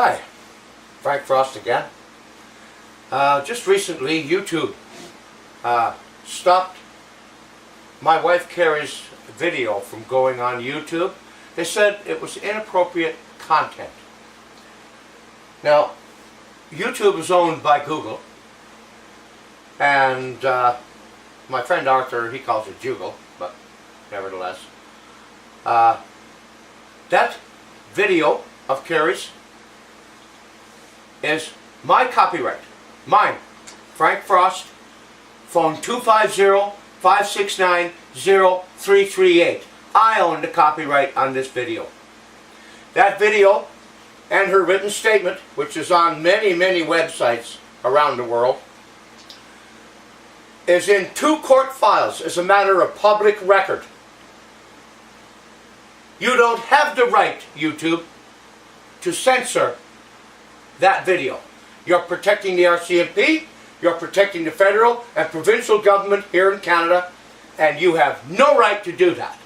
Hi, Frank Frost again. Just recently, YouTube stopped my wife Carrie's video from going on YouTube. They said it was inappropriate content. Now, YouTube is owned by Google, and my friend Arthur, he calls it Jugal, but nevertheless. That video of Carrie's is my copyright. Mine. Frank Frost, phone 250-569-0338. I own the copyright on this video. That video and her written statement, which is on many, many websites around the world, is in 2 court files as a matter of public record. You don't have the right, YouTube, to censor that video. You're protecting the RCMP, you're protecting the federal and provincial government here in Canada, and you have no right to do that.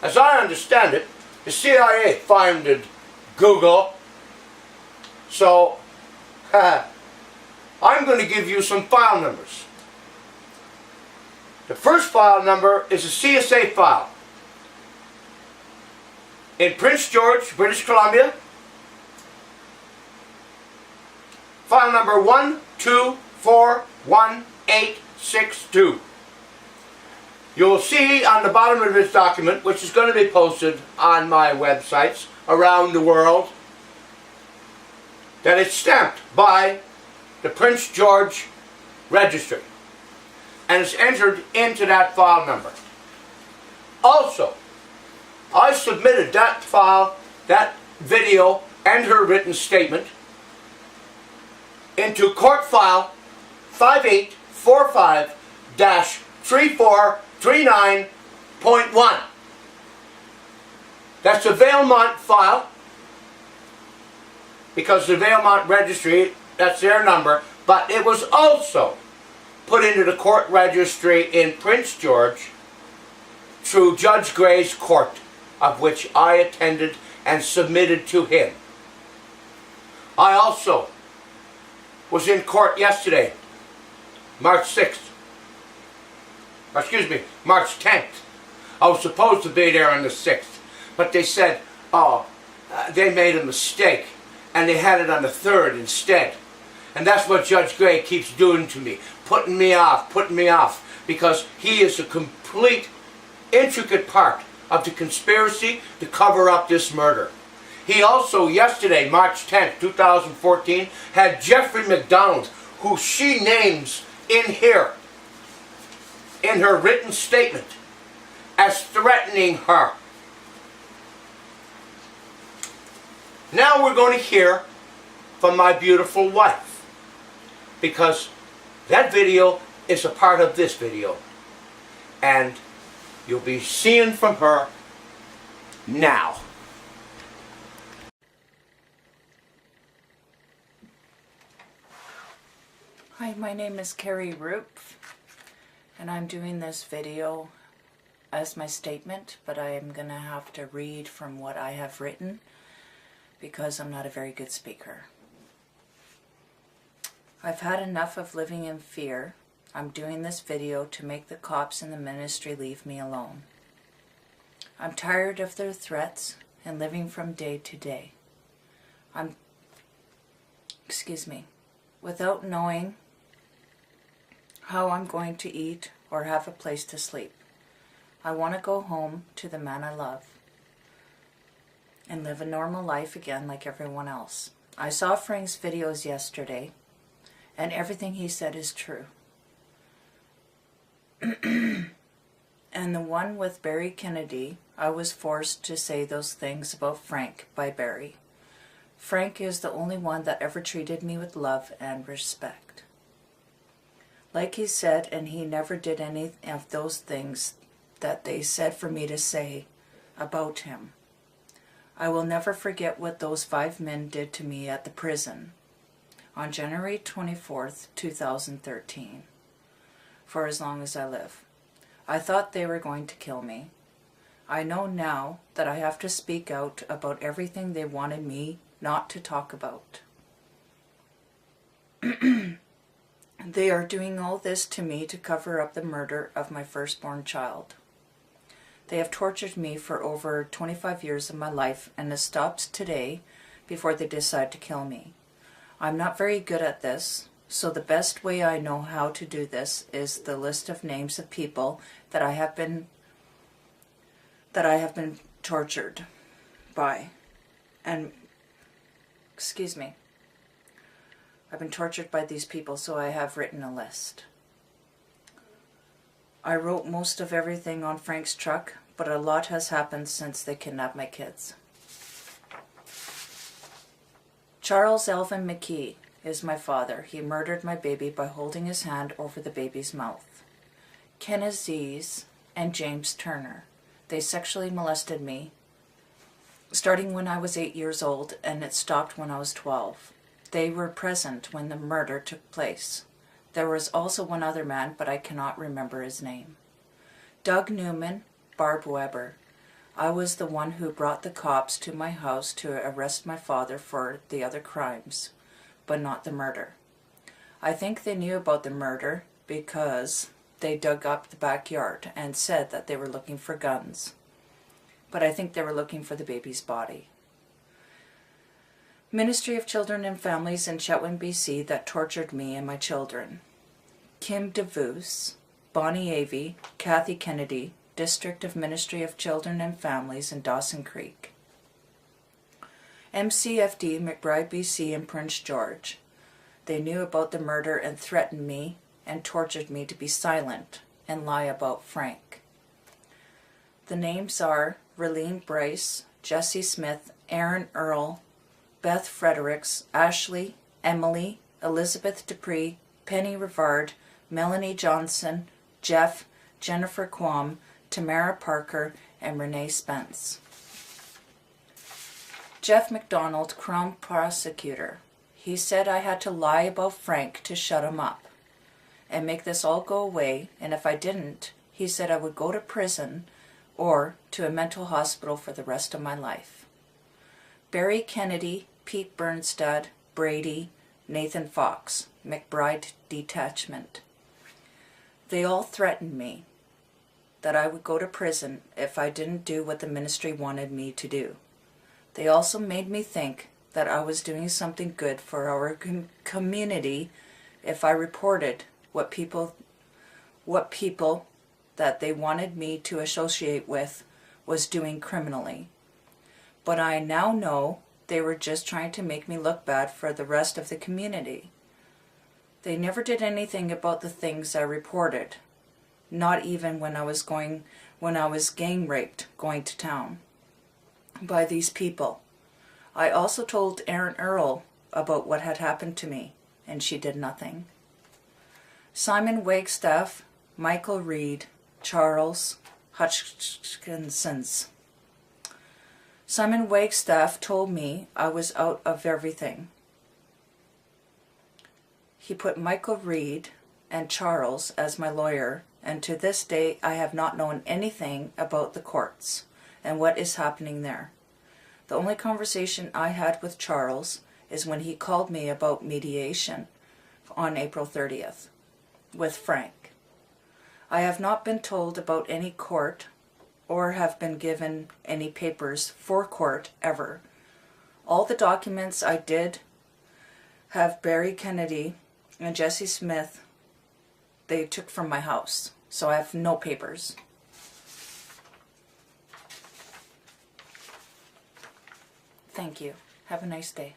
As I understand it, the CIA funded Google, so I'm going to give you some file numbers. The first file number is a CSA file in Prince George, British Columbia. File number 124182. You'll see on the bottom of this document, which is going to be posted on my websites around the world, that it's stamped by the Prince George Registry and it's entered into that file number. Also, I submitted that file, that video, and her written statement into court file 5845-3439.1. That's a Valemont file, because the Valemont Registry, that's their number, but it was also put into the court registry in Prince George through Judge Gray's court, of which I attended and submitted to him. I also was in court yesterday, March 6th. Excuse me, March 10th. I was supposed to be there on the 6th, but they said, they made a mistake and they had it on the 3rd instead. And that's what Judge Gray keeps doing to me, putting me off, because he is a complete, intricate part of the conspiracy to cover up this murder. He also, yesterday, March 10th, 2014, had Jeffrey McDonald, who she names in here, in her written statement, as threatening her. Now we're going to hear from my beautiful wife, because that video is a part of this video, and you'll be seeing from her now. Hi, my name is Carrie and I'm doing this video as my statement, but I am going to have to read from what I have written because I'm not a very good speaker. I've had enough of living in fear. I'm doing this video to make the cops and the ministry leave me alone. I'm tired of their threats and living from day to day. Without knowing how I'm going to eat or have a place to sleep. I want to go home to the man I love and live a normal life again like everyone else. I saw Frank's videos yesterday, and everything he said is true. And the one with Barry Kennedy, I was forced to say those things about Frank by Barry. Frank is the only one that ever treated me with love and respect. Like he said, and he never did any of those things that they said for me to say about him. I will never forget what those 5 men did to me at the prison on January 24th, 2013, for as long as I live. I thought they were going to kill me. I know now that I have to speak out about everything they wanted me not to talk about. They are doing all this to me to cover up the murder of my firstborn child. They have tortured me for over 25 years of my life, and it stopped today before they decide to kill me. I'm not very good at this, so the best way I know how to do this is the list of names of people that I have been tortured by. And excuse me. I've been tortured by these people, so I have written a list. I wrote most of everything on Frank's truck, but a lot has happened since they kidnapped my kids. Charles Elvin McKee is my father. He murdered my baby by holding his hand over the baby's mouth. Ken Aziz and James Turner. They sexually molested me starting when I was 8 years old, and it stopped when I was 12. They were present when the murder took place. There was also one other man, but I cannot remember his name. Doug Newman, Barb Weber. I was the one who brought the cops to my house to arrest my father for the other crimes, but not the murder. I think they knew about the murder because they dug up the backyard and said that they were looking for guns. But I think they were looking for the baby's body. Ministry of Children and Families in Chetwynd, BC that tortured me and my children. Kim DeVoos, Bonnie Avey, Kathy Kennedy, District of Ministry of Children and Families in Dawson Creek. MCFD, McBride, BC in Prince George. They knew about the murder and threatened me and tortured me to be silent and lie about Frank. The names are Raylene Bryce, Jesse Smith, Aaron Earl, Beth Fredericks, Ashley, Emily, Elizabeth Dupree, Penny Rivard, Melanie Johnson, Jeff, Jennifer Quam, Tamara Parker, and Renee Spence. Jeff McDonald, Crown Prosecutor. He said I had to lie about Frank to shut him up and make this all go away, and if I didn't, he said I would go to prison or to a mental hospital for the rest of my life. Barry Kennedy, Pete Bernstad, Brady, Nathan Fox, McBride Detachment. They all threatened me that I would go to prison if I didn't do what the ministry wanted me to do. They also made me think that I was doing something good for our community if I reported what people that they wanted me to associate with was doing criminally. But I now know they were just trying to make me look bad for the rest of the community. They never did anything about the things I reported, not even when I was gang raped going to town by these people. I also told Erin Earl about what had happened to me, and she did nothing. Simon Wagstaff, Michael Reed, Charles Hutchinsons. Simon Wagstaff told me I was out of everything. He put Michael Reed and Charles as my lawyer, and to this day I have not known anything about the courts and what is happening there. The only conversation I had with Charles is when he called me about mediation on April 30th with Frank. I have not been told about any court or have been given any papers for court ever. All the documents I did have Barry Kennedy and Jesse Smith, they took from my house, so I have no papers. Thank you. Have a nice day.